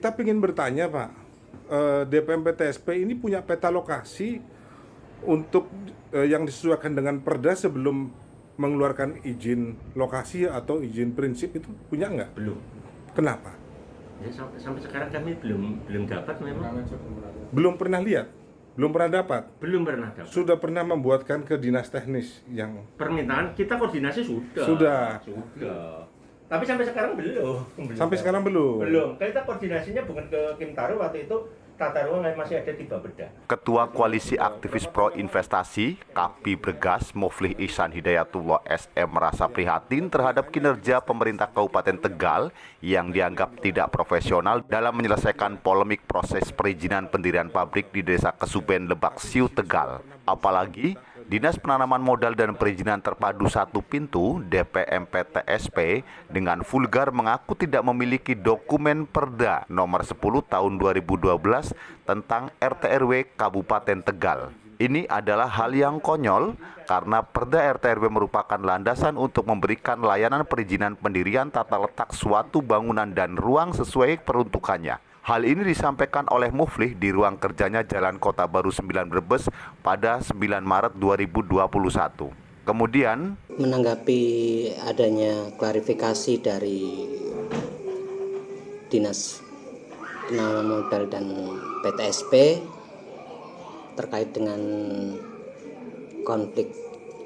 kita ingin bertanya Pak, DPM PTSP ini punya peta lokasi untuk yang disesuaikan dengan Perda sebelum mengeluarkan izin lokasi atau izin prinsip itu punya nggak? Belum. Kenapa? Ya, sampai sekarang kami belum dapat memang. Belum pernah lihat? Belum pernah dapat? Belum pernah dapat. Sudah pernah membuatkan ke dinas teknis yang Permintaan kita koordinasi sudah. Sudah. Tapi sampai sekarang belum. Sampai sekarang belum? Belum. Kita koordinasinya bukan ke Kimtaru waktu itu, tata ruang masih ada di Bapeda. Ketua Koalisi Aktivis Pro Investasi, KAPI Bergas, Muflih Ihsan Hidayatullah SM merasa prihatin terhadap kinerja pemerintah Kabupaten Tegal yang dianggap tidak profesional dalam menyelesaikan polemik proses perizinan pendirian pabrik di Desa Kesuben, Lebak Siu, Tegal. Apalagi Dinas Penanaman Modal dan Perizinan Terpadu Satu Pintu (DPM PTSP) dengan vulgar mengaku tidak memiliki dokumen Perda nomor 10 tahun 2012 tentang RT/RW Kabupaten Tegal. Ini adalah hal yang konyol karena Perda RT/RW merupakan landasan untuk memberikan layanan perizinan pendirian tata letak suatu bangunan dan ruang sesuai peruntukannya. Hal ini disampaikan oleh Muflih di ruang kerjanya Jalan Kota Baru 9 Brebes pada 9 Maret 2021. Kemudian, menanggapi adanya klarifikasi dari Dinas Penanaman Modal dan PTSP terkait dengan konflik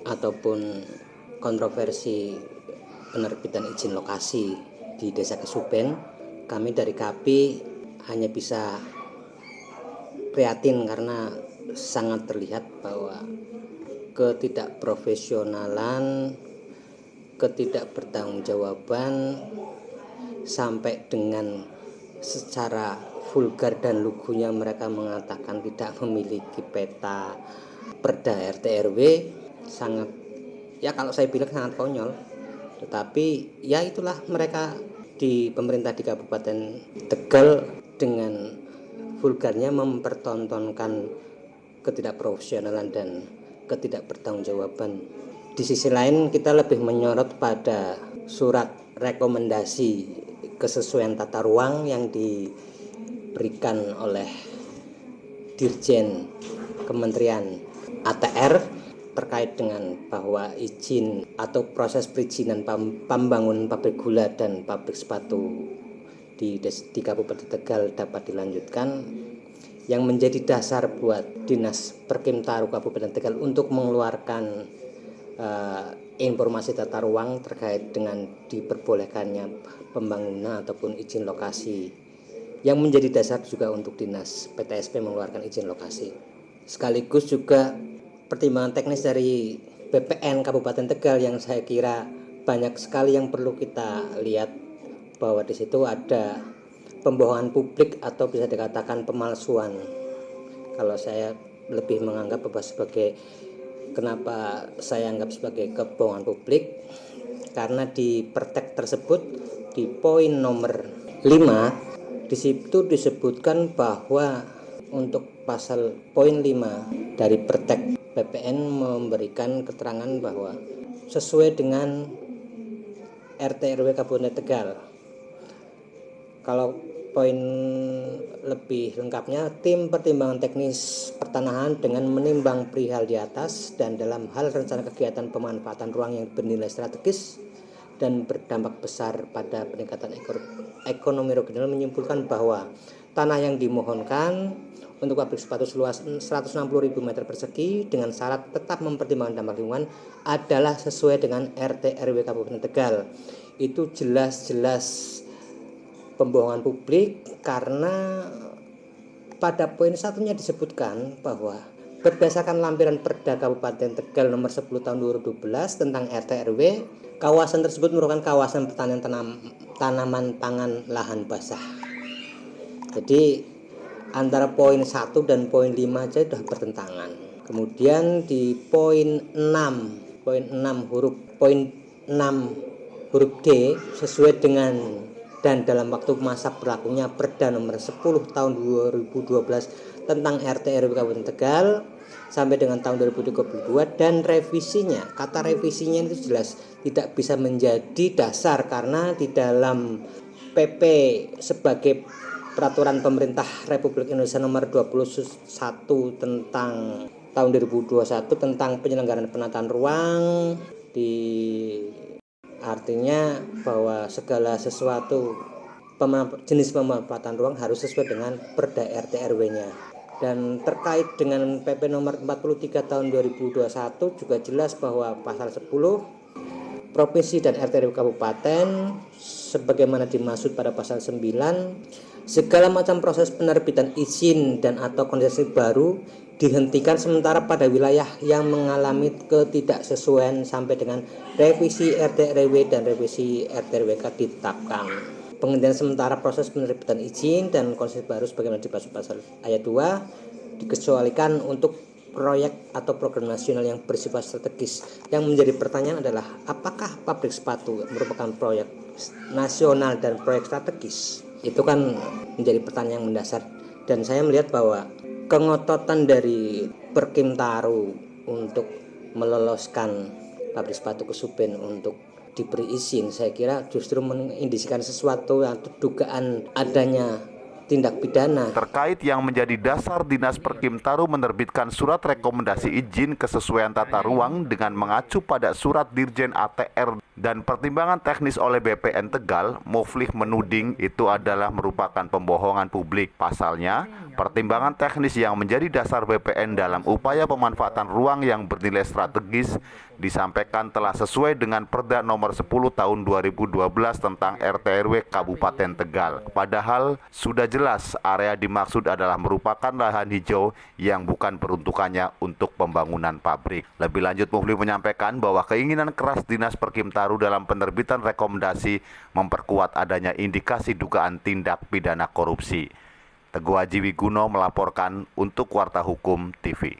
ataupun kontroversi penerbitan izin lokasi di Desa Kesuben, kami dari KAPI hanya bisa prihatin karena sangat terlihat bahwa ketidakprofesionalan, ketidakbertanggungjawaban sampai dengan secara vulgar dan lugunya mereka mengatakan tidak memiliki peta Perda RT/RW, sangat, ya kalau saya bilang sangat konyol. Tetapi ya itulah mereka di pemerintah di Kabupaten Tegal dengan vulgarnya mempertontonkan ketidakprofesionalan dan ketidakbertanggungjawaban. Di sisi lain kita lebih menyorot pada surat rekomendasi kesesuaian tata ruang yang diberikan oleh Dirjen Kementerian ATR terkait dengan bahwa izin atau proses perizinan pembangunan pabrik gula dan pabrik sepatu di Kabupaten Tegal dapat dilanjutkan, yang menjadi dasar buat Dinas Perkimtaru Kabupaten Tegal untuk mengeluarkan informasi tata ruang terkait dengan diperbolehkannya pembangunan ataupun izin lokasi, yang menjadi dasar juga untuk Dinas PTSP mengeluarkan izin lokasi. Sekaligus juga pertimbangan teknis dari BPN Kabupaten Tegal yang saya kira banyak sekali yang perlu kita lihat, bahwa di situ ada pembohongan publik atau bisa dikatakan pemalsuan. Kalau saya lebih menganggap bahwa kenapa saya anggap sebagai kebohongan publik, karena di pertek tersebut di poin nomor 5 di situ disebutkan bahwa untuk pasal poin 5 dari pertek BPN memberikan keterangan bahwa sesuai dengan RT/RW Kabupaten Tegal. Kalau poin lebih lengkapnya, tim pertimbangan teknis pertanahan dengan menimbang perihal di atas dan dalam hal rencana kegiatan pemanfaatan ruang yang bernilai strategis dan berdampak besar pada peningkatan ekonomi regional menyimpulkan bahwa tanah yang dimohonkan untuk pabrik sepatu seluas 160.000 meter persegi dengan syarat tetap mempertimbangkan dampak lingkungan adalah sesuai dengan RT/RW Kabupaten Tegal. Itu jelas-jelas pembohongan publik, karena pada poin satunya disebutkan bahwa berdasarkan lampiran Perda Kabupaten Tegal nomor 10 tahun 2012 tentang RT/RW, kawasan tersebut merupakan kawasan pertanian tanaman pangan lahan basah. Jadi antara poin 1 dan poin 5 aja sudah bertentangan. Kemudian di poin 6 huruf D sesuai dengan dan dalam waktu masa berlakunya Perda nomor 10 tahun 2012 tentang RT/RW Kabupaten Tegal sampai dengan tahun 2022, dan revisinya, kata revisinya itu jelas tidak bisa menjadi dasar karena di dalam PP sebagai Peraturan Pemerintah Republik Indonesia Nomor 21 tentang tahun 2021 tentang penyelenggaraan penataan ruang, artinya bahwa segala sesuatu jenis pemanfaatan ruang harus sesuai dengan Perda RT RW-nya. Dan terkait dengan PP nomor 43 tahun 2021 juga jelas bahwa pasal 10 provinsi dan RT RW kabupaten sebagaimana dimaksud pada pasal 9, segala macam proses penerbitan izin dan atau konsesi baru dihentikan sementara pada wilayah yang mengalami ketidaksesuaian sampai dengan revisi RT RW dan revisi RT RWK ditetapkan. Penghentian sementara proses penerbitan izin dan konsesi baru sebagaimana dimaksud pasal ayat 2 dikecualikan untuk proyek atau program nasional yang bersifat strategis. Yang menjadi pertanyaan adalah apakah pabrik sepatu merupakan proyek nasional dan proyek strategis? Itu kan menjadi pertanyaan yang mendasar, dan saya melihat bahwa kengototan dari Perkimtaru untuk meloloskan pabrik sepatu Kesupen untuk diberi izin, saya kira justru mengindisikan sesuatu atau dugaan adanya tindak pidana. Terkait yang menjadi dasar Dinas Perkimtaru menerbitkan surat rekomendasi izin kesesuaian tata ruang dengan mengacu pada surat Dirjen ATR dan pertimbangan teknis oleh BPN Tegal, Muflih menuding itu adalah merupakan pembohongan publik. Pasalnya, pertimbangan teknis yang menjadi dasar BPN dalam upaya pemanfaatan ruang yang bernilai strategis disampaikan telah sesuai dengan Perda nomor 10 tahun 2012 tentang RT RW Kabupaten Tegal. Padahal sudah jelas area dimaksud adalah merupakan lahan hijau yang bukan peruntukannya untuk pembangunan pabrik. Lebih lanjut, Muflih menyampaikan bahwa keinginan keras Dinas Perkimtaru dalam penerbitan rekomendasi memperkuat adanya indikasi dugaan tindak pidana korupsi. Teguh Haji Wiguno melaporkan untuk Warta Hukum TV.